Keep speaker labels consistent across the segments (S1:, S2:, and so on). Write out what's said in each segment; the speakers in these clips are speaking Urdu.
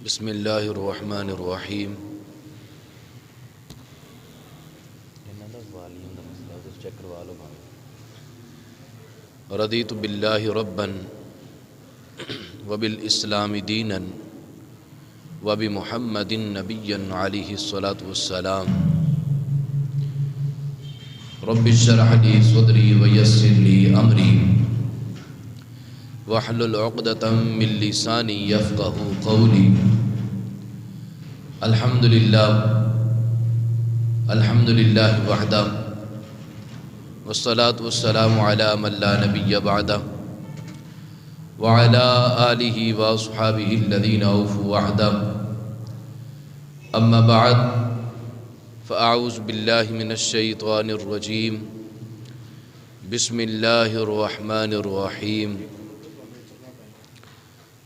S1: بسم اللہ الرحمن الرحیم۔ رضیت باللہ ربا وبالاسلام دینا وبمحمد نبیا علیہ الصلاۃ والسلام۔ رب اشرح لی صدری ویسر لی امری واحلل عقدۃ من لسانی یفقہوا قولی۔ الحمد للہ وحدہ والصلاة والسلام علی من لا نبی بعدہ وعلی آلہ واصحابہ الذین اوفوا عہدہ۔ اما بعد فاعوذ باللہ من الشیطان الرجیم۔ بسم اللہ الرحمن الرحیم۔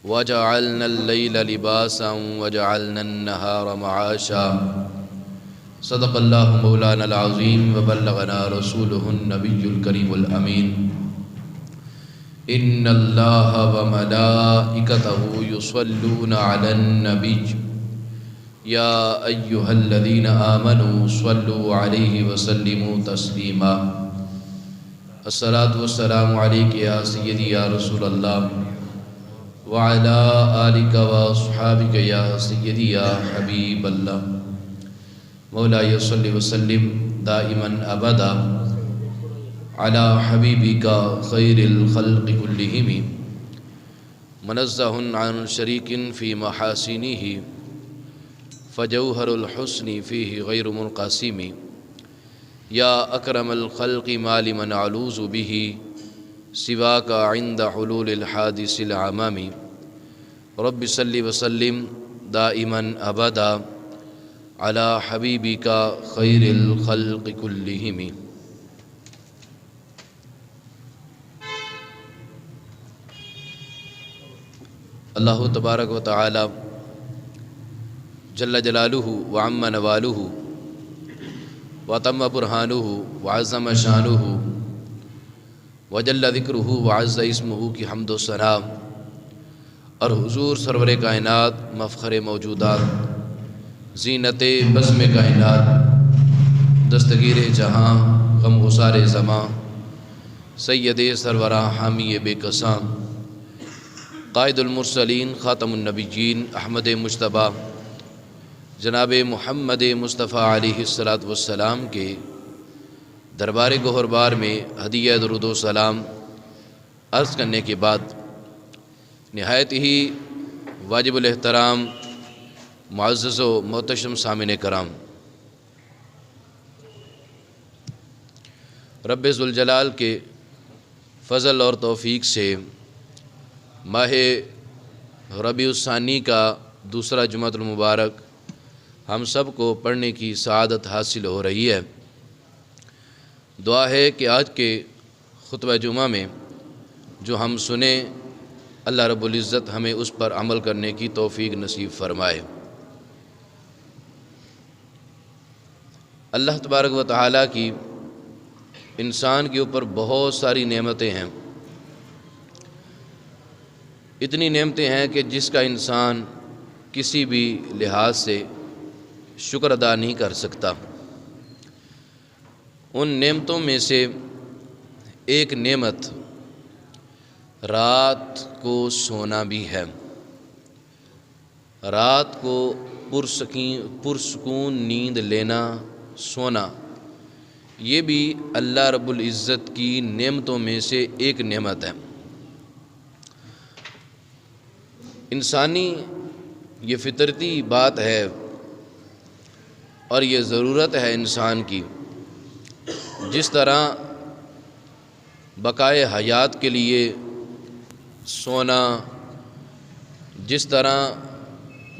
S1: وجعلنا اللیل لباسا وجعلنا النہار معاشا۔ صدق اللہ مولانا العظیم وبلغنا رسولہ النبی الکریم الامین۔ ان اللہ وملائکتہ یصلون علی النبی یا ایہا الذین آمنوا صلوا علیہ وسلموا تسلیما۔ الصلاۃ والسلام علیک یا سیدی یا رسول اللہ وعلی آلک واصحابک یا سیدی یا حبیب اللہ۔ مولاي صل وسلم دائما ابدا على حبيبك خير الخلق كلهم منزه عن شريك في محاسنه فجوهر الحسن فيه غير منقسم يا أكرم الخلق ما لمن أعوذ به سواك عند حلول الحادث العمام۔ رب صل وسلم دائما ابدا علی حبیبک خیر الخلق کلہم۔ اللہ تبارک و تعالی جل جلالہ وعم نوالہ وتم برہانہ وعظم شانہ وجل ذکرہ وعز اسمہ کی حمد و ثنا اور حضور سرور کائنات مفخر موجودات زینت بزم کائنات دستگیر جہاں غم گسار زماں سید سرورہ حامی بے کساں قائد المرسلین خاتم النبیین احمد مجتبیٰ جناب محمد مصطفیٰ علیہ السلام کے دربار گوہربار میں ہدیہ درود و سلام عرض کرنے کے بعد نہایت ہی واجب الاحترام معزز و محتشم سامعین کرام، رب ذوالجلال کے فضل اور توفیق سے ماہ ربیع الثانی کا دوسرا جمعۃ المبارک ہم سب کو پڑھنے کی سعادت حاصل ہو رہی ہے۔ دعا ہے کہ آج کے خطبہ جمعہ میں جو ہم سنیں اللہ رب العزت ہمیں اس پر عمل کرنے کی توفیق نصیب فرمائے۔ اللہ تبارک و تعالیٰ کی انسان کے اوپر بہت ساری نعمتیں ہیں، اتنی نعمتیں ہیں کہ جس کا انسان کسی بھی لحاظ سے شکر ادا نہیں کر سکتا۔ ان نعمتوں میں سے ایک نعمت رات کو سونا بھی ہے۔ رات کو پرسکون نیند لینا، سونا، یہ بھی اللہ رب العزت کی نعمتوں میں سے ایک نعمت ہے۔ انسانی یہ فطرتی بات ہے اور یہ ضرورت ہے انسان کی، جس طرح بقائے حیات کے لیے سونا، جس طرح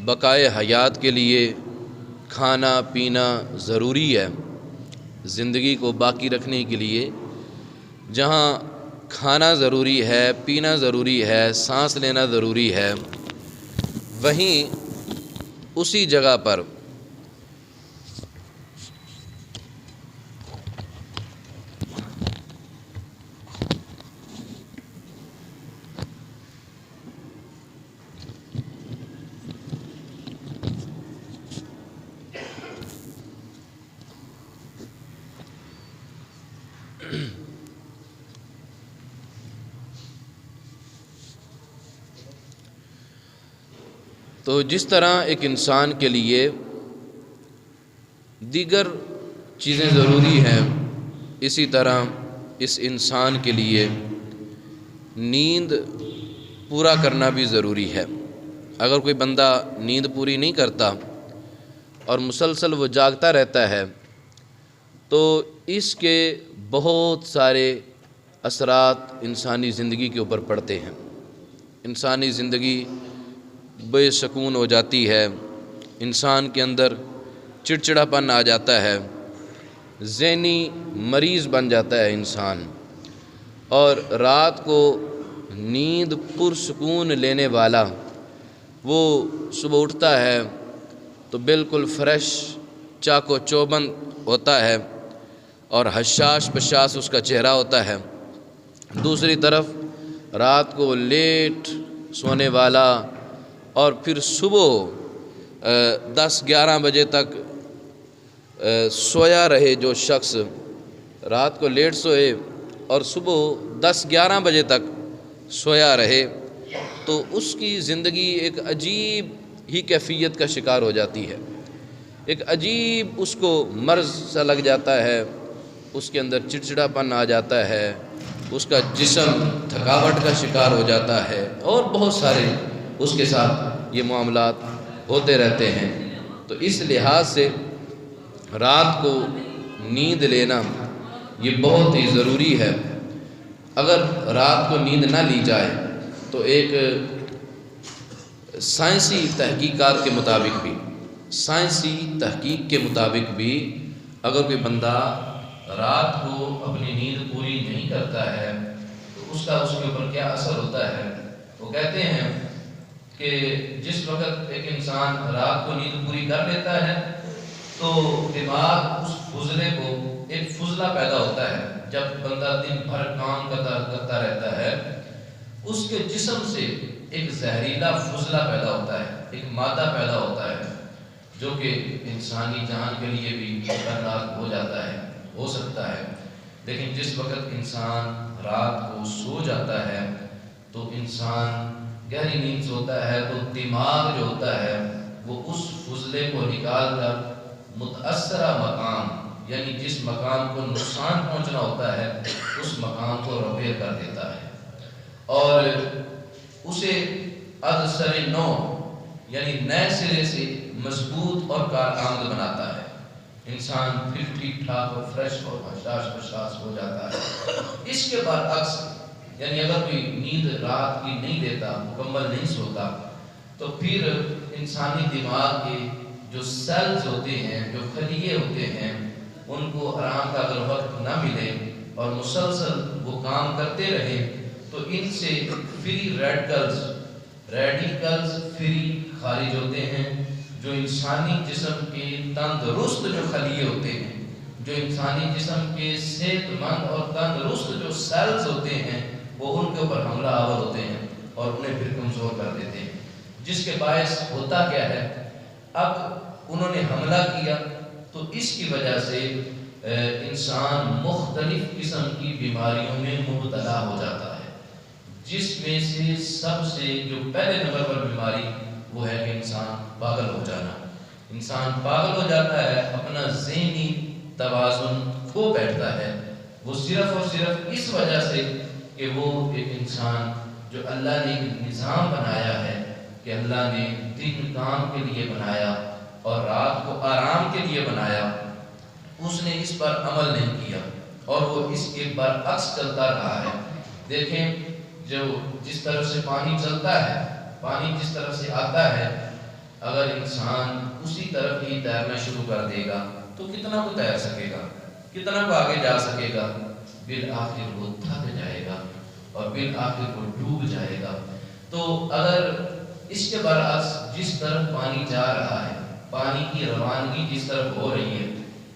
S1: بقائے حیات کے لیے کھانا پینا ضروری ہے، زندگی کو باقی رکھنے کے لیے جہاں کھانا ضروری ہے، پینا ضروری ہے، سانس لینا ضروری ہے، وہیں اسی جگہ پر تو جس طرح ایک انسان کے لیے دیگر چیزیں ضروری ہیں، اسی طرح اس انسان کے لیے نیند پورا کرنا بھی ضروری ہے۔ اگر کوئی بندہ نیند پوری نہیں کرتا اور مسلسل وہ جاگتا رہتا ہے تو اس کے بہت سارے اثرات انسانی زندگی کے اوپر پڑتے ہیں۔ انسانی زندگی بے سکون ہو جاتی ہے، انسان کے اندر چڑچڑاپن آ جاتا ہے، ذہنی مریض بن جاتا ہے انسان، اور رات کو نیند پرسکون لینے والا وہ صبح اٹھتا ہے تو بالکل فریش چاق و چوبند ہوتا ہے اور حشاش بشاش اس کا چہرہ ہوتا ہے۔ دوسری طرف رات کو لیٹ سونے والا اور پھر صبح 10-11 بجے تک سویا رہے جو شخص رات کو لیٹ سوئے اور صبح 10-11 بجے تک سویا رہے تو اس کی زندگی ایک عجیب ہی کیفیت کا شکار ہو جاتی ہے، ایک عجیب اس کو مرض سا لگ جاتا ہے، اس کے اندر چڑچڑاپن آ جاتا ہے، اس کا جسم تھکاوٹ کا شکار ہو جاتا ہے، اور بہت سارے اس کے ساتھ یہ معاملات ہوتے رہتے ہیں۔ تو اس لحاظ سے رات کو نیند لینا یہ بہت ہی ضروری ہے۔ اگر رات کو نیند نہ لی جائے تو ایک سائنسی تحقیقات کے مطابق بھی، سائنسی تحقیق کے مطابق بھی اگر کوئی بندہ رات کو اپنی نیند پوری نہیں کرتا ہے تو اس کا اس کے اوپر کیا اثر ہوتا ہے۔ وہ کہتے ہیں کہ جس وقت ایک انسان رات کو نیند پوری کر لیتا ہے تو دماغ اس فضلے کو، ایک فضلہ پیدا ہوتا ہے، جب بندہ دن بھر کام کرتا رہتا ہے اس کے جسم سے ایک زہریلا فضلہ پیدا ہوتا ہے، ایک مادہ پیدا ہوتا ہے جو کہ انسانی جان کے لیے بھی خطرناک ہو جاتا ہے، ہو سکتا ہے۔ لیکن جس وقت انسان رات کو سو جاتا ہے تو انسان گہری نیند سوتا ہے تو دماغ جو ہوتا ہے وہ اس فضلے کو نکال کر متاثرہ مقام، یعنی جس مقام کو نقصان پہنچنا ہوتا ہے اس مقام کو ریپیئر کر دیتا ہے اور اسے از سر نو، یعنی نئے سرے سے مضبوط اور کارآمد بناتا ہے۔ انسان پھر ٹھیک ٹھاک اور فریش اور حشاش بشاش ہو جاتا ہے۔ اس کے برعکس یعنی اگر کوئی نیند رات کی نہیں دیتا، مکمل نہیں سوتا، تو پھر انسانی دماغ کے جو سیلز ہوتے ہیں، جو خلیے ہوتے ہیں، ان کو آرام کا اگر وقت نہ ملے اور مسلسل وہ کام کرتے رہے تو ان سے فری ریڈیکلز فری خارج ہوتے ہیں، جو انسانی جسم کے تندرست جو خلیے ہوتے ہیں، جو انسانی جسم کے صحت مند اور تندرست جو سیلز ہوتے ہیں، وہ ان کے اوپر حملہ آور ہوتے ہیں اور انہیں پھر کمزور کر دیتے ہیں، جس کے باعث ہوتا کیا ہے، اب انہوں نے حملہ کیا تو اس کی وجہ سے انسان مختلف قسم کی بیماریوں میں مبتلا ہو جاتا ہے، جس میں سے سب سے جو پہلے نمبر پر بیماری وہ ہے کہ انسان پاگل ہو جانا۔ انسان پاگل ہو جاتا ہے، اپنا ذہنی توازن کھو بیٹھتا ہے، وہ صرف اور صرف اس وجہ سے کہ وہ ایک انسان جو اللہ نے ایک نظام بنایا ہے کہ اللہ نے دن کام کے لیے بنایا اور رات کو آرام کے لیے بنایا، اس نے اس پر عمل نہیں کیا اور وہ اس کے برعکس چلتا رہا ہے۔ دیکھیں جو جس طرف سے پانی چلتا ہے، پانی جس طرف سے آتا ہے، اگر انسان اسی طرف ہی تیرنا شروع کر دے گا تو کتنا کو تیر سکے گا، کتنا کو آگے جا سکے گا، بالآخر وہ تھک جائے گا اور بالآخر وہ ڈوب جائے گا۔ تو اگر اس کے برعکس جس طرف پانی جا رہا ہے، پانی کی روانگی جس طرف ہو رہی ہے،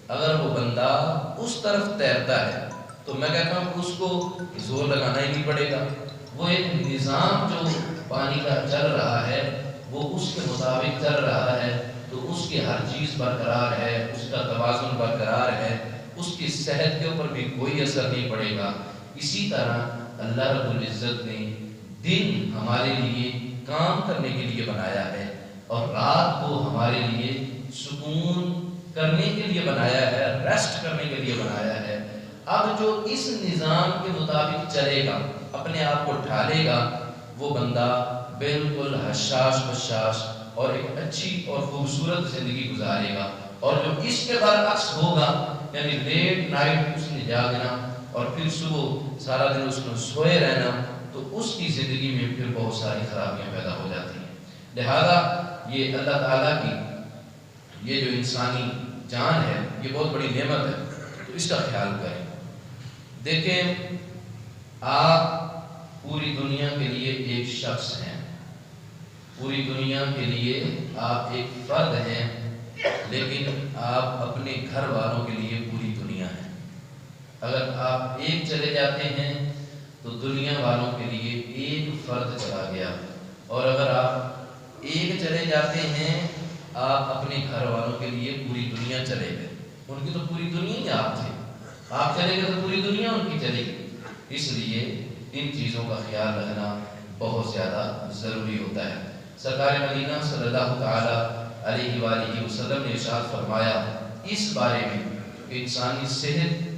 S1: اگر وہ بندہ اس طرف تیرتا ہے تو میں کہتا ہوں کہ اس کو زور لگانا ہی نہیں پڑے گا، وہ ایک نظام جو پانی کا چل رہا ہے وہ اس کے مطابق چل رہا ہے تو اس کی ہر چیز برقرار ہے، اس کا توازن برقرار ہے، اس کی صحت کے اوپر بھی کوئی اثر نہیں پڑے گا۔ اسی طرح اللہ رب العزت نے دن ہمارے لیے کام کرنے کے لیے بنایا ہے اور رات کو ہمارے لیے سکون کرنے کے لیے بنایا ہے، ریسٹ کرنے کے لیے بنایا ہے۔ اب جو اس نظام کے مطابق چلے گا، اپنے آپ کو ڈھالے گا، وہ بندہ بالکل حشاش بشاش اور ایک اچھی اور خوبصورت زندگی گزارے گا۔ اور جو اس کے برعکس ہوگا، یعنی لیٹ نائٹ اس نے جاگنا اور پھر صبح سارا دن اس نے سوئے رہنا، تو اس کی زندگی میں پھر بہت ساری خرابیاں پیدا ہو جاتی ہیں۔ لہذا یہ اللہ تعالیٰ کی یہ جو انسانی جان ہے، یہ بہت بڑی نعمت ہے، تو اس کا خیال کریں۔ دیکھیں، آپ پوری دنیا کے لیے ایک شخص ہیں، پوری دنیا کے لیے آپ ایک فرد ہیں، لیکن آپ اپنے گھر والوں کے لیے پوری دنیا ہیں۔ اگر آپ ایک چلے جاتے ہیں تو دنیا والوں کے لیے ایک فرد چلا گیا، اور اگر آپ ایک چلے جاتے ہیں آپ اپنے گھر والوں کے لیے پوری دنیا چلے گئے۔ ان کی تو پوری دنیا ہی آپ تھے، آپ چلے گئے تو پوری دنیا ان کی چلے گئی۔ اس لیے ان چیزوں کا خیال رکھنا بہت زیادہ ضروری ہوتا ہے۔ سرکار مدینہ صلی اللہ تعالی علیہ وآلہ وسلم نے ارشاد فرمایا اس بارے میں کہ انسانی صحت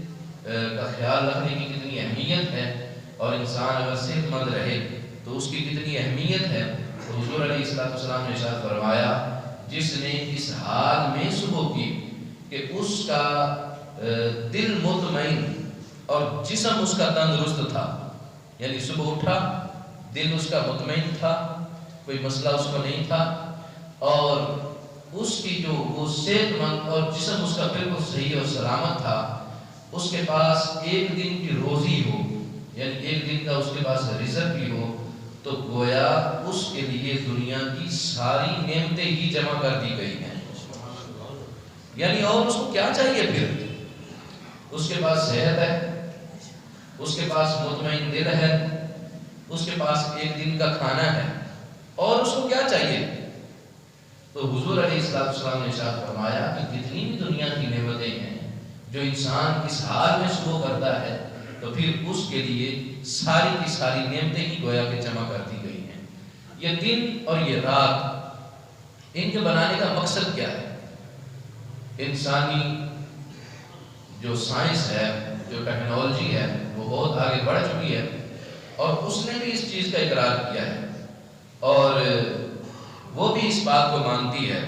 S1: کا خیال رکھنے کی کتنی اہمیت ہے، اور انسان اگر صحت مند رہے تو اس کی کتنی اہمیت ہے۔ تو حضور علیہ السلام نے ارشاد فرمایا، جس نے اس حال میں صبح کی کہ اس کا دل مطمئن اور جسم اس کا تندرست تھا، یعنی صبح اٹھا دل اس کا مطمئن تھا، کوئی مسئلہ اس کو نہیں تھا، اور اس کی جو وہ صحت مند اور جسم اس کا بالکل صحیح اور سلامت تھا، اس کے پاس ایک دن کی روزی ہو، یعنی ایک دن کا اس کے پاس رزق بھی ہو، تو گویا اس کے لیے دنیا کی ساری نعمتیں ہی جمع کر دی گئی ہیں۔ یعنی اور اس کو کیا چاہیے پھر؟ اس کے پاس صحت ہے، اس کے پاس مطمئن دل ہے، اس کے پاس ایک دن کا کھانا ہے، اور اس کو کیا چاہیے؟ تو حضور علیہ السلام نے ارشاد فرمایا کہ جتنی بھی دنیا کی نعمتیں ہیں، جو انسان اس حال میں شروع کرتا ہے، تو پھر اس کے لیے ساری کی ساری نعمتیں ہی گویا کہ جمع کر دی گئی ہیں۔ یہ دن اور یہ رات، ان کے بنانے کا مقصد کیا ہے؟ انسانی جو سائنس ہے، جو ٹیکنالوجی ہے، وہ بہت آگے بڑھ چکی ہے، اور اس نے بھی اس چیز کا اقرار کیا ہے، اور وہ بھی اس بات کو مانتی ہے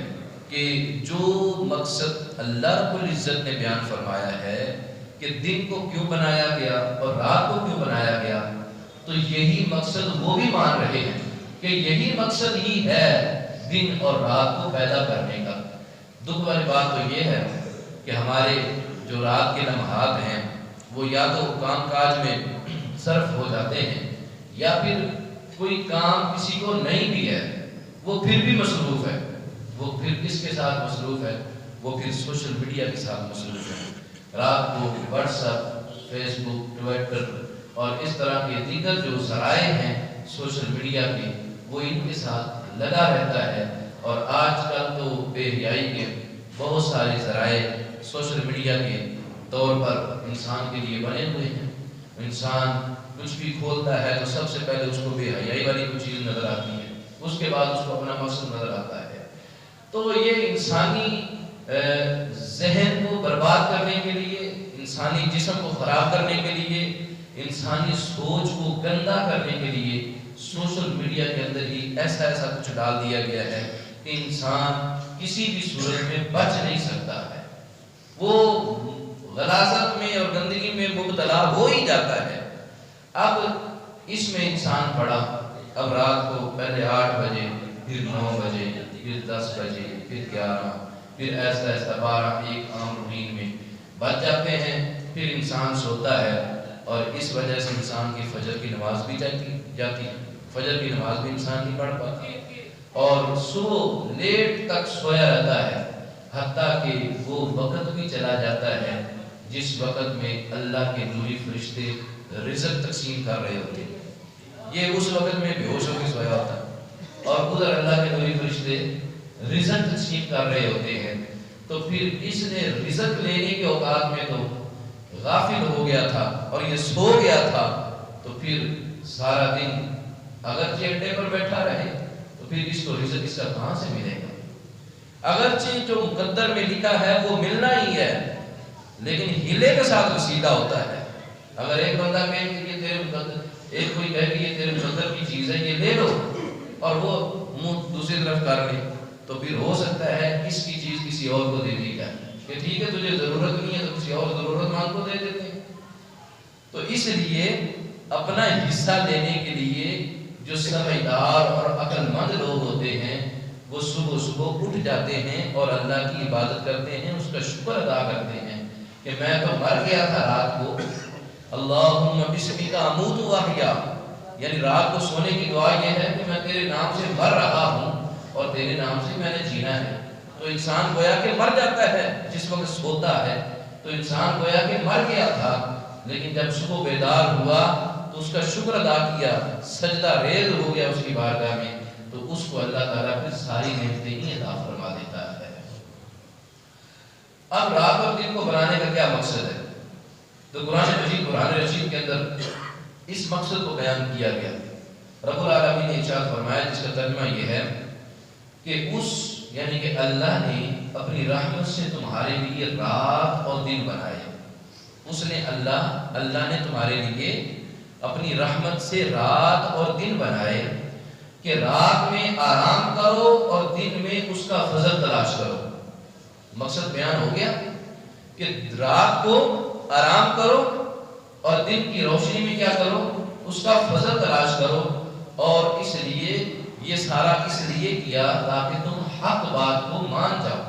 S1: کہ جو مقصد اللہ رب العزت نے بیان فرمایا ہے کہ دن کو کیوں بنایا گیا اور رات کو کیوں بنایا گیا، تو یہی مقصد وہ بھی مان رہے ہیں کہ یہی مقصد ہی ہے دن اور رات کو پیدا کرنے کا۔ دکھ والی بات تو یہ ہے کہ ہمارے جو رات کے لمحات ہیں وہ یا تو کام کاج میں صرف ہو جاتے ہیں، یا پھر کوئی کام کسی کو نہیں بھی ہے وہ پھر بھی مصروف ہے، وہ پھر کس کے ساتھ مصروف ہے؟ وہ پھر سوشل میڈیا کے ساتھ مصروف ہے۔ رات کو واٹس ایپ، فیس بک، ٹویٹر اور اس طرح کے دیگر جو ذرائع ہیں سوشل میڈیا کے، وہ ان کے ساتھ لگا رہتا ہے۔ اور آج کل تو بے حیائی کے بہت سارے ذرائع سوشل میڈیا کے طور پر انسان کے لیے بنے ہوئے ہیں۔ انسان کچھ بھی کھولتا ہے تو سب سے پہلے اس کو بے حیائی والی کوئی چیز نظر آتی ہے، اس کے بعد اس کو اپنا مقصد نظر آتا ہے۔ تو یہ انسانی ذہن کو برباد کرنے کے لیے، انسانی جسم کو خراب کرنے کے لیے، انسانی سوچ کو گندا کرنے کے لیے سوشل میڈیا کے اندر ہی ایسا کچھ ڈال دیا گیا ہے کہ انسان کسی بھی صورت میں بچ نہیں سکتا ہے، وہ غلاظت میں اور گندگی میں مبتلا ہو ہی جاتا ہے۔ اب اس میں انسان پڑا، اب رات کو پہلے 8 بجے، پھر 9 بجے، پھر 10 بجے، پھر 11، پھر ایسا 12 ایک عام روٹین میں بچ جاتے ہیں۔ پھر انسان سوتا ہے، اور اس وجہ سے انسان کی فجر کی نماز بھی جاتی ہے، فجر کی نماز بھی انسان نہیں پڑھ پاتی، اور صبح لیٹ تک سویا رہتا ہے، حتیٰ کہ وہ وقت بھی چلا جاتا ہے جس وقت میں اللہ کے نوری فرشتے رزق تقسیم کر رہے ہوتے ہیں۔ یہ اس وقت میں بے ہوش ہو کے سویا ہوتا ہے، اور ادھر اللہ کے نوری فرشتے رزق تقسیم کر رہے ہوتے ہیں۔ تو پھر اس نے رزق لینے کے اوقات میں تو غافل ہو گیا تھا اور یہ سو گیا تھا، تو پھر سارا دن اگر چیٹے پر بیٹھا رہے تو تو پھر اس کو رزق اس کا کہاں سے ملے گا؟ اگرچہ جو مقدر میں لکھا ہے وہ ملنا ہی ہے، لیکن ہلے کے ساتھ وسیلہ ہوتا ہے۔ اگر ایک بندہ کہے کہ یہ تیرے مقدر، ایک کوئی کہے کہ یہ تیرے مقدر کی چیز ہے، یہ لے لو، اور وہ منہ دوسری طرف کر لے، تو پھر ہو سکتا ہے اس کی چیز کسی اور کو دے دی جائے کہ ٹھیک ہے تجھے ضرورت نہیں ہے تو کسی اور ضرورت مند کو دے دیتے ہیں۔ تو اس لیے اپنا حصہ لینے کے لیے جو سمجھدار اور عقل مند لوگ ہوتے ہیں وہ صبح صبح اٹھ جاتے ہیں اور اللہ کی عبادت کرتے ہیں، اس کا شکر ادا کرتے ہیں کہ میں تو مر گیا تھا رات کو، اللہم بسمک اموت و احیا، یعنی رات کو سونے کی دعا یہ ہے کہ میں تیرے نام سے مر رہا ہوں اور تیرے نام سے میں نے جینا ہے۔ تو انسان گویا کہ مر جاتا ہے جس وقت سوتا ہے، تو انسان گویا کہ مر گیا تھا، لیکن جب صبح بیدار ہوا تو اس کا شکر ادا کیا، سجدہ ریز ہو گیا اس کی بارگاہ میں، تو اس کو اللہ تعالیٰ پھر ساری نعمتیں ہی عطا فرما دیتا ہے۔ اب رات اور دن کو بنانے کا کیا مقصد ہے؟ تو قرآن مجید، قرآن رشید کے اندر اس مقصد کو بیان کیا گیا۔ رب العالمین نے ارشاد فرمایا جس کا ترجمہ یہ ہے کہ اس یعنی کہ اللہ نے اپنی رحمت سے تمہارے لیے رات اور دن بنائے۔ اس نے اللہ نے تمہارے لیے اپنی رحمت سے رات اور دن بنائے کہ رات میں آرام کرو اور دن میں اس کا فضل تلاش کرو۔ مقصد بیان ہو گیا کہ رات کو آرام کرو اور دن کی روشنی میں کیا کرو؟ اس کا فضل تلاش کرو، اور اس لیے یہ سارا اس لیے کیا تاکہ تم حق بات کو مان جاؤ۔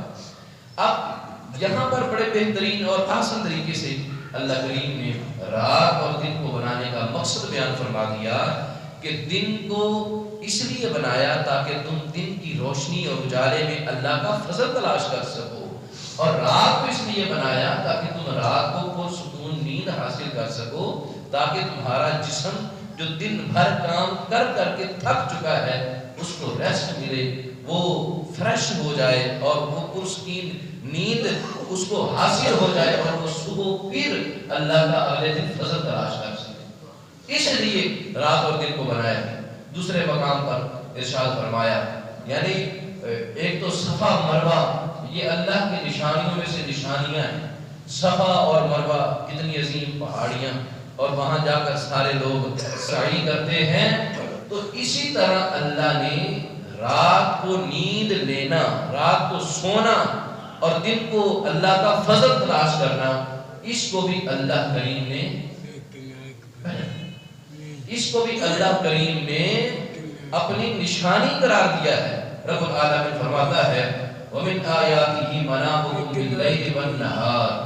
S1: اب یہاں پر بڑے بہترین اور آسان طریقے سے اللہ کریم نے رات اور دن کو بنانے کا مقصد بیان فرما دیا کہ دن کو اس لیے بنایا تاکہ تم دن کی روشنی اور اجالے میں اللہ کا فضل تلاش کر سکو، اور رات کو اس لیے بنایا تاکہ تم رات کو پرسکون نیند حاصل کر سکو، تاکہ تمہارا جسم جو دن بھر کام کر کر کے تھک چکا ہے اس کو ریسٹ ملے، وہ فریش ہو جائے اور وہ پرسکون نیند اس کو حاصل ہو جائے، اور وہ صبح پھر اللہ کا اگلے دن فضل تلاش کر سکے۔ اس لیے رات اور دن کو بنایا۔ دوسرے مقام پر ارشاد فرمایا، یعنی ایک تو صفا مروہ یہ اللہ کی نشانیوں میں سے نشانیاں ہیں۔ صفا اور مروہ کتنی عظیم پہاڑیاں، اور وہاں جا کر سارے لوگ سعی کرتے ہیں۔ تو اسی طرح اللہ نے رات کو نیند لینا، رات کو سونا اور دن کو اللہ کا فضل تلاش کرنا، اس کو بھی اللہ کریم نے اپنی نشانی قرار دیا ہے۔ رب العالمین فرماتا ہے وَمِنْ آيَاتِهِ مَنَامُكُمْ بِاللَّيْلِ وَالنَّهَارِ۔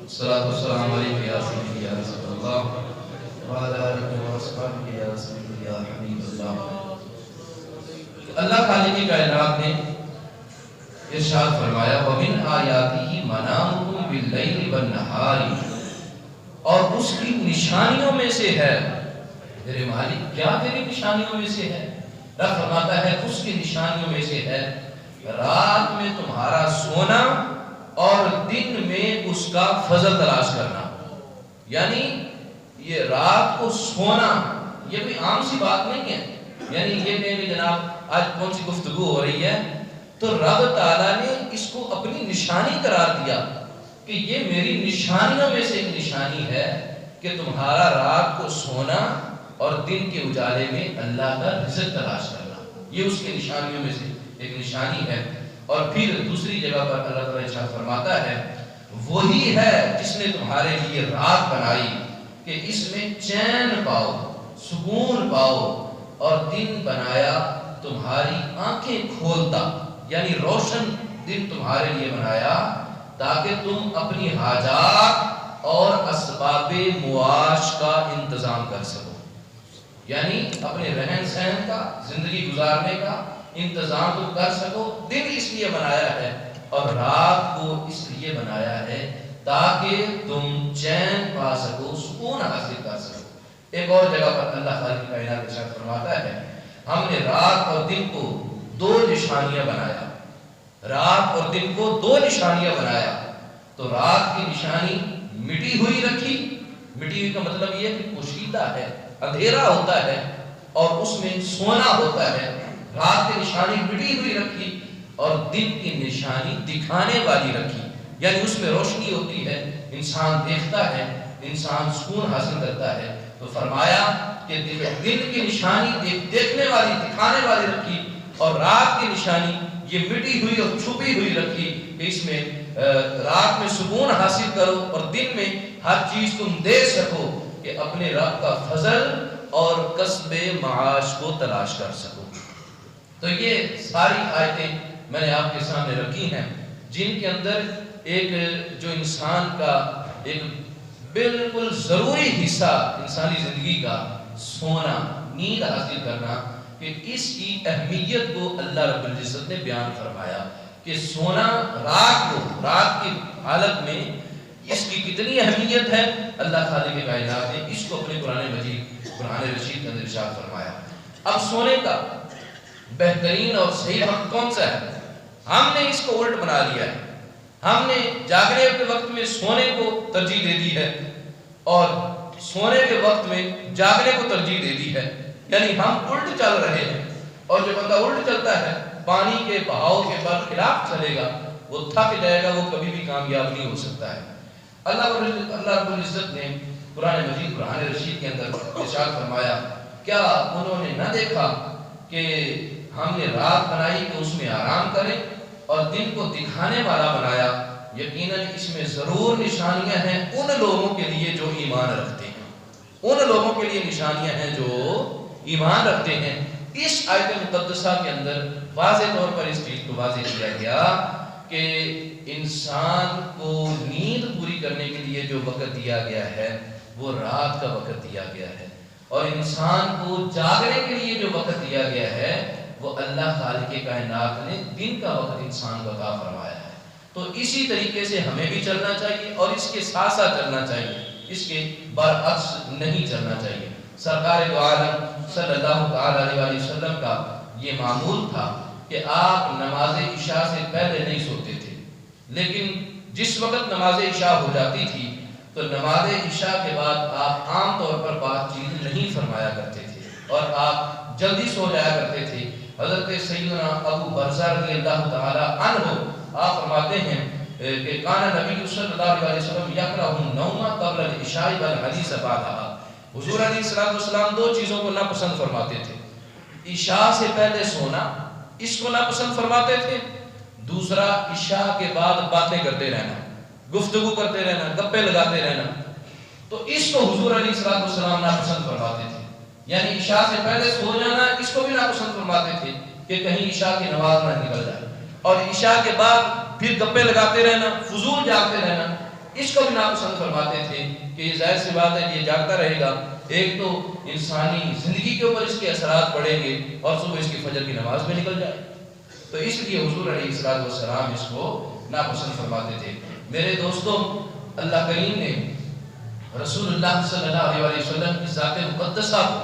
S1: الصلاة والسلام علیکم یا سیدی یا رسول اللہ وعلی آلہ وصحبہ یا سیدی یا حبیب اللہ۔ اللہ خالق کائنات نے ارشاد فرمایا وَمِنْ آیَاتِهِ مَنَامُكُمْ بِاللَّيْلِ وَالنَّهَارِ، اور اس کی نشانیوں میں سے ہے۔ میرے مالک کیا تیری نشانیوں میں سے ہے؟ رب فرماتا ہے اس کی نشانیوں میں سے ہے رات میں تمہارا سونا اور دن میں اس کا فضل تلاش کرنا۔ یعنی یہ رات کو سونا یہ کوئی عام سی بات نہیں ہے، یعنی یہ نہیں کہ جناب آج کون سی گفتگو ہو رہی ہے، تو رب تعالیٰ نے اس کو اپنی نشانی قرار دیا کہ یہ میری نشانیوں میں سے ایک نشانی ہے کہ تمہارا رات کو سونا اور دن کے اجالے میں اللہ کا رزق تلاش کرنا، یہ اس کی نشانیوں میں سے ایک نشانی ہے۔ اور پھر دوسری جگہ پر اللہ تعالیٰ ارشاد فرماتا ہے وہی ہے جس نے تمہارے لیے رات بنائی کہ اس میں چین پاؤ، سکون پاؤ، اور دن بنایا تمہاری آنکھیں کھولتا، یعنی روشن دن تمہارے لیے بنایا تاکہ تم اپنی حاجات اور اسباب معاش کا انتظام کر سکو، یعنی اپنے رہن سہن کا، زندگی گزارنے کا انتظام تم کر سکو۔ دن اس لیے بنایا ہے اور رات کو اس لیے بنایا ہے تاکہ تم چین پا سکو، سکون حاصل کر سکو۔ ایک اور جگہ پر اللہ خالق کائنات ارشاد فرماتا ہے ہم نے رات اور دن کو دو نشانیاں بنایا، رات اور دن کو دو نشانیاں بنایا۔ تو رات کی نشانی مٹی ہوئی رکھی، مٹی ہوئی کا مطلب یہ کہ پوشیدہ ہے، اندھیرا ہوتا ہے اور اس میں سونا ہوتا ہے۔ رات کی نشانی مٹی ہوئی رکھی اور دن کی نشانی دکھانے والی رکھی، یعنی اس میں روشنی ہوتی ہے، انسان دیکھتا ہے، انسان سکون حاصل کرتا ہے۔ تو فرمایا کہ دن کی نشانی دیکھنے والی، دکھانے والی رکھی، اور رات کی نشانی یہ مٹی ہوئی اور چھپی ہوئی رکھی کہ اس میں رات میں سکون حاصل کرو اور دن میں ہر چیز تم دے سکو کہ اپنے رب کا فضل اور کسب معاش کو تلاش کر سکو۔ تو یہ ساری آیتیں میں نے آپ کے سامنے رکھی ہیں جن کے اندر ایک جو انسان کا ایک بالکل ضروری حصہ انسانی زندگی کا سونا، نیند حاصل کرنا، کہ اس کی اہمیت کو اللہ رب العزت نے بیان فرمایا کہ سونا رات کو، رات کی حالت میں اس کی کتنی اہمیت ہے۔ اللہ خالق کائنات نے اس کو اپنے قرآن مجید، قرآن رشید کے اندر ارشاد فرمایا۔ اب سونے کا بہترین اور صحیح وقت کون سا ہے؟ ہم نے اس کو الٹ بنا لیا ہے، ہم نے جاگنے کے وقت میں سونے کو ترجیح دے دی ہے اور سونے کے وقت میں جاگنے کو ترجیح دے دی ہے، یعنی ہم الٹ چل رہے ہیں۔ اور جو بندہ الٹ چلتا ہے، پانی کے بہاؤ کے برخلاف چلے گا، وہ تھک جائے گا، وہ کبھی بھی کامیاب نہیں ہو سکتا ہے۔ اللہ رب العزت نے قرآن مجید، قرآن رشید کے اندر ارشاد فرمایا کیا انہوں نے نہ دیکھا کہ ہم نے رات بنائی کہ اس میں آرام کریں اور دن کو دکھانے والا بنایا؟ یقیناً اس میں ضرور نشانیاں ہیں ان لوگوں کے لیے جو ایمان رکھتے ہیں، ان لوگوں کے لیے نشانیاں ہیں جو ایمان رکھتے ہیں۔ اس آیت مقدسہ کے اندر واضح طور پر اس چیز کو واضح کیا گیا کہ انسان کو نیند پوری کرنے کے لیے جو وقت دیا گیا ہے وہ رات کا وقت دیا گیا ہے، اور انسان کو جاگنے کے لیے جو وقت دیا گیا ہے وہ اللہ خالق کائنات نے دن کا وقت انسان کو عطا فرمایا ہے۔ تو اسی طریقے سے ہمیں بھی چلنا چاہیے اور اس کے ساتھ ساتھ چلنا چاہیے، اس کے برعکس نہیں چلنا چاہیے۔ سرکار دو عالم صلی اللہ علیہ وسلم کا یہ معمول تھا کہ آپ نماز عشاء سے پہلے نہیں سوتے تھے، لیکن جس وقت نماز عشاء ہو جاتی تھی تو نماز عشاء کے بعد آپ عام طور پر بات چیت نہیں فرمایا کرتے تھے اور آپ جلدی سو جایا کرتے تھے۔ حضرت سیدنا ابو برزہ رضی اللہ تعالی عنہ آپ فرماتے ہیں کہ کان نبی صلی اللہ علیہ وسلم یکرہ النوم قبل العشاء والحدیث بعدها۔ حضور علیہ السلام دو چیزوں کو ناپسند فرماتے تھے، عشاء سے پہلے سونا اس کو ناپسند فرماتے تھے، دوسرا عشاء کے بعد باتیں کرتے رہنا، گفتگو کرتے رہنا، گپے لگاتے رہنا، تو اس کو حضور علیہ السلام ناپسند فرماتے تھے۔ یعنی عشاء سے پہلے سو جانا اس کو بھی ناپسند فرماتے تھے کہ کہیں عشاء کی نماز نہ نکل جائے، اور عشاء کے بعد پھر گپے لگاتے رہنا، فضول جاگتے رہنا، اس کو بھی ناپسند فرماتے تھے کہ یہ ظاہر سی بات ہے کہ یہ جاگتا رہے گا، ایک تو انسانی زندگی کے اوپر اس کے اثرات پڑیں گے اور صبح اس کی فجر کی نماز بھی نکل جائے، تو اس لیے حضور علیہ السلام اس کو ناپسند فرماتے تھے۔ میرے دوستوں، اللہ کریم نے رسول اللہ صلی اللہ علیہ وسلم کی ذات مقدسہ کو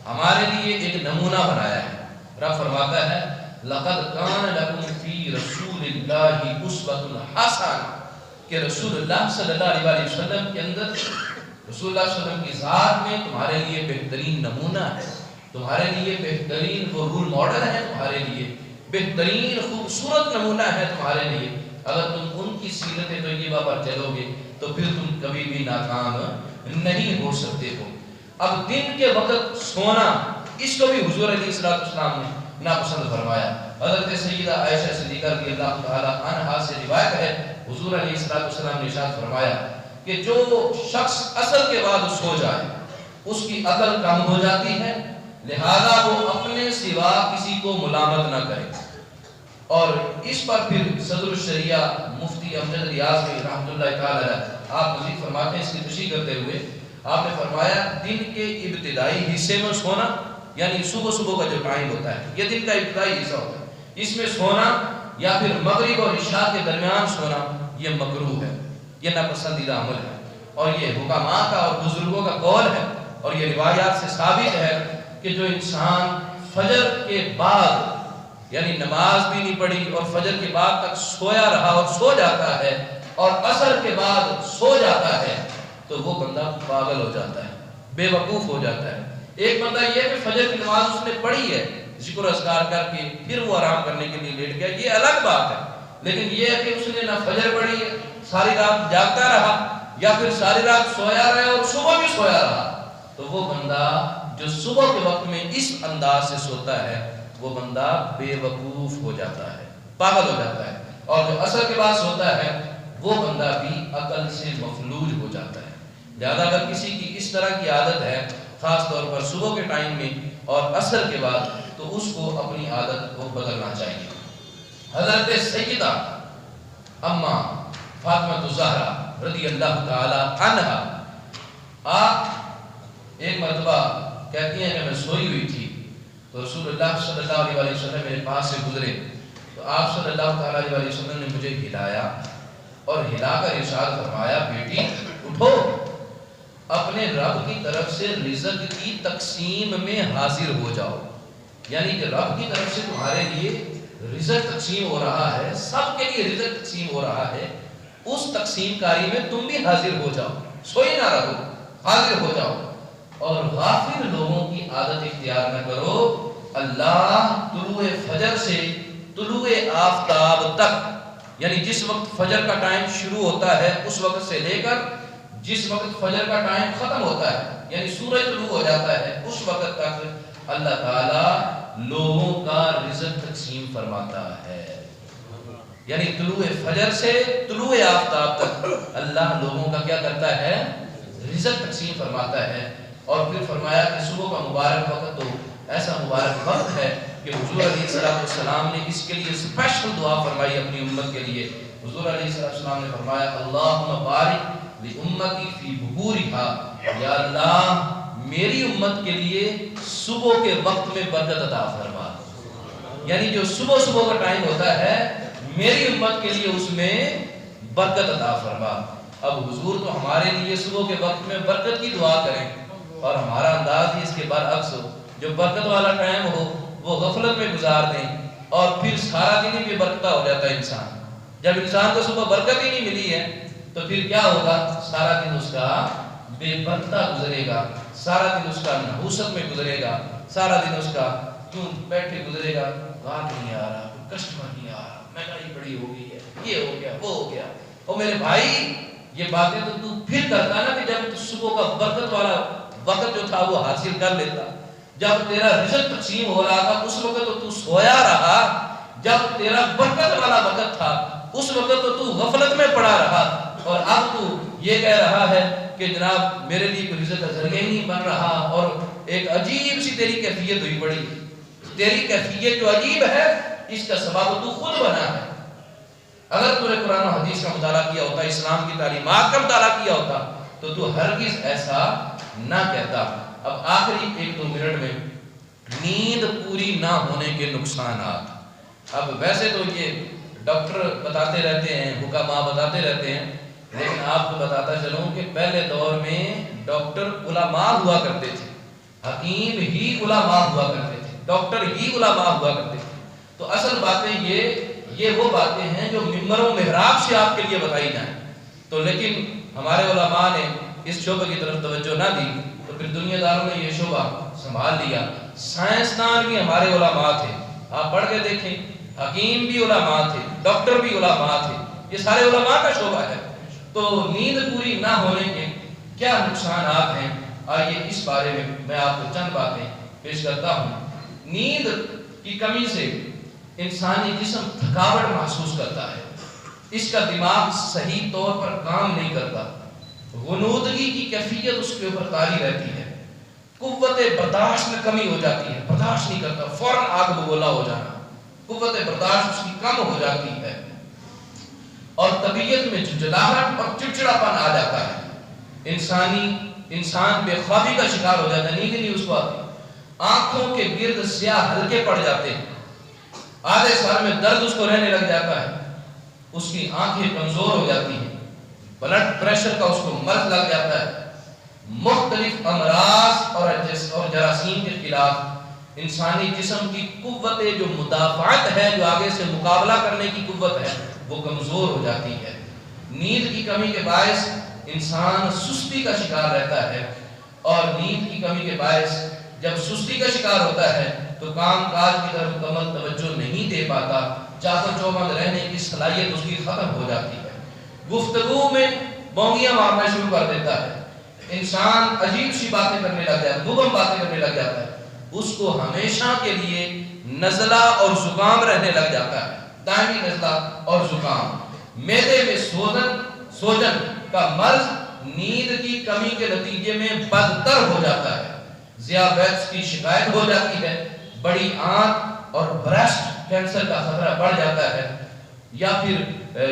S1: ہمارے لیے ایک نمونہ بنایا ہے۔ رب فرماتا ہے لَقَدْ كَانَ لَكُمْ فِي رَسُولِ اللَّهِ أُسْوَةٌ حَسَنَةٌ، کہ رسول اللہ صلی اللہ علیہ وسلم کے اندر، رسول اللہ صلی اللہ علیہ وسلم کی ذات میں تمہارے لیے بہترین نمونہ ہے، تمہارے لیے بہترین وہ رول ماڈل ہے، تمہارے لیے بہترین خوبصورت نمونہ ہے تمہارے لیے۔ اگر تم ان کی سیرت طیبہ پر چلو گے تو پھر تم کبھی بھی ناکام نہیں ہو سکتے ہو۔ اب دن کے وقت سونا اس کو بھی حضور علیہ السلام نے ناپسند فرمایا۔ حضرت سیدہ عائشہ صدیقہ رضی اللہ تعالی عنہا سے روایت ہے، حضور علیہ السلام نے ارشاد فرمایا کہ جو شخص عصر کے بعد سو جائے اس کی عقل کم ہو جاتی ہے، لہذا وہ اپنے سوا کسی کو ملامت نہ کرے. اور اس پر پھر صدر الشریعہ مفتی امجد ریاض رحمۃ اللہ تعالی علیہ آپ مزید فرماتے ہیں، اس کی تشریح کرتے ہوئے آپ نے فرمایا دن کے ابتدائی حصے میں سونا، یعنی صبح صبح کا جو ٹائم ہوتا ہے یہ دن کا ابتدائی حصہ ہوتا ہے، اس میں سونا یا پھر مغرب اور عشاء کے درمیان سونا یہ مکروہ ہے، یہ ناپسندیدہ عمل ہے. اور یہ حکماء کا اور بزرگوں کا قول ہے، اور یہ روایات سے ثابت ہے کہ جو انسان فجر کے بعد یعنی نماز بھی نہیں پڑھی اور فجر کے بعد تک سویا رہا اور سو جاتا ہے اور عصر کے بعد سو جاتا ہے تو وہ بندہ پاگل ہو جاتا ہے، بے وقوف ہو جاتا ہے. ایک بندہ یہ کہ فجر کی نماز اس نے پڑھی ہے، ذکر و اذکار کر کے پھر وہ آرام کرنے کے لیے لیٹ گیا، یہ الگ بات ہے. لیکن یہ ہے کہ اس نے نہ فجر پڑھی ہے، ساری رات جاگتا رہا، یا پھر ساری رات سویا رہا اور صبح بھی سویا رہا، تو وہ بندہ جو صبح کے وقت میں اس انداز سے سوتا ہے وہ بندہ بے وقوف ہو جاتا ہے، پاگل ہو جاتا ہے. اور جو عصر کے بعد سوتا ہے وہ بندہ بھی عقل سے مفلوج ہو جاتا ہے. لہذا اگر کسی کی اس طرح کی عادت ہے خاص طور پر صبح کے ٹائم میں اور عصر کے بعد، تو اس کو اپنی عادت کو بدلنا چاہیے. حضرت سیدہ اما فاطمہ الزہرا رضی اللہ تعالی عنہا آپ ایک مرتبہ کہتی ہیں کہ میں سوئی ہوئی تھی تو رسول اللہ صلی اللہ علیہ وسلم میرے پاس سے گزرے، تو آپ صلی اللہ علیہ وسلم نے مجھے ہلایا اور ہلا کر ارشاد فرمایا، بیٹی اٹھو، اپنے رب کی طرف سے رزق کی تقسیم میں حاضر ہو جاؤ. یعنی کہ رب کی طرف سے تمہارے لیے رزق تقسیم ہو رہا ہے، سب کے لیے رزق تقسیم ہو رہا ہے، اس تقسیم کاری میں تم بھی حاضر ہو جاؤ، سوئی نہ رہو، حاضر ہو جاؤ. اور غافل لوگوں کی عادت اختیار نہ کرو. اللہ طلوع فجر سے طلوع آفتاب تک، یعنی جس وقت فجر کا ٹائم شروع ہوتا ہے اس وقت سے لے کر جس وقت فجر کا ٹائم ختم ہوتا ہے، یعنی سورج طلوع ہو جاتا ہے، اس وقت تک اللہ تعالی لوگوں کا رزق تقسیم فرماتا ہے. یعنی طلوع فجر سے طلوع آفتاب تک اللہ لوگوں کا کیا کرتا ہے؟ رزق تقسیم فرماتا ہے. اور پھر فرمایا کہ صبح کا مبارک وقت تو ایسا مبارک وقت ہے کہ حضور علیہ السلام نے اس کے لیے اسپیشل دعا فرمائی اپنی امت کے لیے. حضور علیہ السلام نے فرمایا، اللہم بارک لامتی فی بکورہا، یا اللہ میری امت کے لیے صبح کے وقت میں برکت عطا فرما. یعنی جو صبح صبح کا ٹائم ہوتا ہے میری امت کے لیے اس میں برکت عطا فرما. اب حضور تو ہمارے لیے صبح کے وقت میں برکت کی دعا کریں اور ہمارا انداز ہی اس کے برعکس ہو، جو برکت والا ٹائم ہو وہ غفلت میں گزار دیں اور پھر سارا دن ہی بے برکتہ ہو جاتا ہے انسان. جب انسان کو صبح برکت ہی نہیں ملی ہے تو پھر کیا ہوگا؟ سارا دن اس کا بے برکتہ گزرے گا، سارا دن اس کا نحوست میں گزرے گا، سارا دن اس کا کیوں بیٹھے گزرے گا، رات نہیں آ رہا، کسٹمر نہیں آ رہا، مہنگائی بڑی ہو گئی ہے، یہ ہو گیا وہ ہو گیا. اور میرے بھائی یہ باتیں تو پھر کرتا نا کہ جب صبح کا برکت والا وقت جو تھا وہ حاصل کر لیتا. جب تیرا رزق تقسیم ہو رہا تھا اس وقت تو سویا رہا، جب تیرا برکت والا وقت تھا اس وقت تو غفلت میں پڑا رہا، اور اب تو یہ کہہ رہا ہے کہ جناب میرے لیے کوئی رزق کا ذریعہ ہی نہیں بن رہا. اور ایک عجیب سی تیری کیفیت ہوئی پڑی. تیری کیفیت جو عجیب ہے اس کا سبب تو خود بنا ہے. اگر تو نے قرآن و حدیث کا مطالعہ کیا ہوتا، اسلام کی تعلیمات کا مطالعہ کیا ہوتا تو ہرگز ایسا نہ کہتا. اب آخری 1-2 منٹ میں نیند پوری نہ ہونے کے نقصانات. اب ویسے تو یہ ڈاکٹر بتاتے رہتے ہیں، حکماء بتاتے رہتے ہیں، لیکن آپ کو بتاتا چلوں کہ پہلے دور میں ڈاکٹر علماء ہوا کرتے تھے، حکیم ہی علماء ہوا کرتے تھے، ڈاکٹر ہی علماء ہوا کرتے تھے. تو اصل باتیں یہ وہ باتیں ہیں جو ممبر و محراب سے آپ کے لیے بتائی جائیں. تو لیکن ہمارے علماء نے اس شعبے کی طرف توجہ نہ دی تو پھر دنیا داروں نے یہ شعبہ سنبھال لیا. سائنسدان بھی ہمارے علماء تھے، آپ پڑھ کے دیکھیں، حکیم بھی علماء تھے، ڈاکٹر بھی علماء تھے، یہ سارے علماء کا شعبہ ہے. تو نیند پوری نہ ہونے کے کیا نقصانات ہیں؟ آئیے اس بارے میں آپ کو چند باتیں پیش کرتا ہوں. نیند کی کمی سے انسانی جسم تھکاوٹ محسوس کرتا ہے، اس کا دماغ صحیح طور پر کام نہیں کرتا، غنودگی کی کیفیت اس کے اوپر طاری رہتی ہے، قوت برداشت میں کمی ہو جاتی ہے، برداشت نہیں کرتا، فوراً آگ بگولا ہو جانا، قوت برداشت اس کی کم ہو جاتی ہے، اور طبیعت میں جھنجھلاہٹ اور چڑچڑاپن آ جاتا ہے، انسان بے خوابی کا شکار ہو جاتا ہے، نیند نہیں اس کو آتی، آنکھوں کے گرد سیاہ حلقے پڑ جاتے ہیں، آدھے سال میں درد اس کو رہنے لگ جاتا ہے، اس کی آنکھیں کمزور ہو جاتی ہیں، بلڈ پریشر کا اس کو مرض لگ جاتا ہے، مختلف امراض اور جراثیم کے خلاف انسانی جسم کی قوت جو مدافعت ہے، جو آگے سے مقابلہ کرنے کی قوت ہے، وہ کمزور ہو جاتی ہے۔ نیند کی کمی کے باعث انسان سستی کا شکار رہتا ہے، اور نیند کی کمی کے باعث جب سستی کا شکار ہوتا ہے تو کام کاج کی طرف مکمل توجہ نہیں دے پاتا، چاکر چوبند رہنے کی صلاحیت اس کی ختم ہو جاتی ہے، گفتگو میں بونگیاں مارنا شروع کر دیتا ہے، انسان عجیب سی باتیں کرنے لگ جاتا ہے، مبہم باتیں کرنے لگ جاتا ہے، اس کو ہمیشہ کے لیے نزلہ اور زکام رہنے لگ جاتا ہے، دائمی نزلہ اور زکام، معدے میں سوجن کا مرض نیند کی کمی کے نتیجے میں بدتر ہو جاتا ہے، ذیابیطس کی شکایت ہو جاتی ہے، بڑی آنت اور بریسٹ کینسر کا خطرہ بڑھ جاتا ہے، یا پھر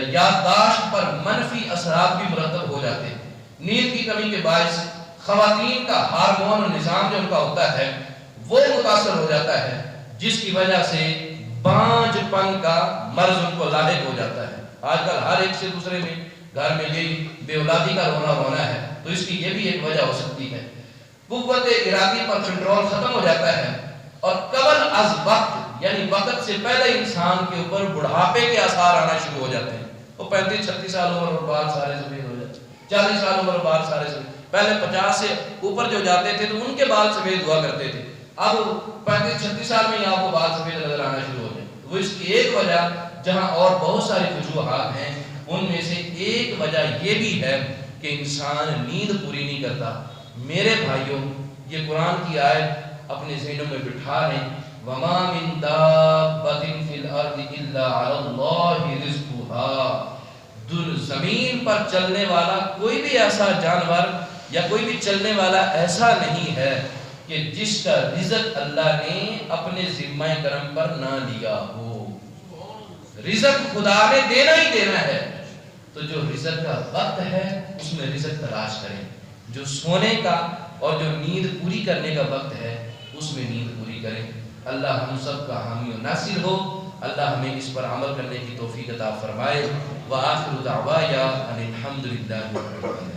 S1: یادداشت پر منفی اثرات بھی مرتب ہو جاتے ہیں۔ نیند کی کمی کے باعث خواتین کا ہارمون نظام جو ان کا ہوتا ہے وہ متاثر ہو جاتا ہے، جس کی وجہ سے بانجھ پن کا مرض ان کو لاحق ہو جاتا ہے۔ آج کل ہر ایک سے دوسرے میں گھر میں یہی بے اولادی کا رونا ہے، تو اس کی یہ بھی ایک وجہ ہو سکتی ہے۔ قوت ارادی پر کنٹرول ختم ہو جاتا ہے، اور قبل از وقت یعنی وقت سے پہلے انسان کے اوپر بڑھاپے کے آثار آنا شروع ہو جاتے ہیں۔ وہ 35-36 سال عمر اور بال سارے سفید ہو جاتے ہیں، 40 سال عمر اور بال سارے سفید، پہلے 50 سے اوپر جو جاتے تھے تو ان کے بال سفید ہوا کرتے تھے، اب 35-36 سال میں ہی آپ کو بال سفید نظر آنا شروع ہو جائے۔ وہ اس کی ایک وجہ، جہاں اور بہت ساری وجوہات ہیں، ان میں سے ایک وجہ یہ بھی ہے کہ انسان نیند پوری نہیں کرتا۔ میرے بھائیوں، یہ قرآن کی آیت اپنے ذہنوں میں بٹھا لیں، وَمَا مِن دَابَّةٍ فِي الْأَرْضِ إِلَّا عَلَى اللَّهِ رِزْقُهَا، زمین پر چلنے والا کوئی بھی ایسا جانور یا کوئی بھی چلنے والا ایسا نہیں ہے کہ جس کا رزق اللہ نے اپنے ذمہ کرم پر نہ لیا ہو۔ رزق خدا نے دینا ہی دینا ہے، تو جو رزق کا وقت ہے اس میں رزق تلاش کریں، جو سونے کا اور جو نیند پوری کرنے کا وقت ہے اس میں نیند پوری کریں۔ اللہ ہم سب کا حامی و ناصر ہو، اللہ ہمیں اس پر عمل کرنے کی توفیق عطا فرمائے۔ وآخر دعوایا ان الحمد للہ رب العالمین۔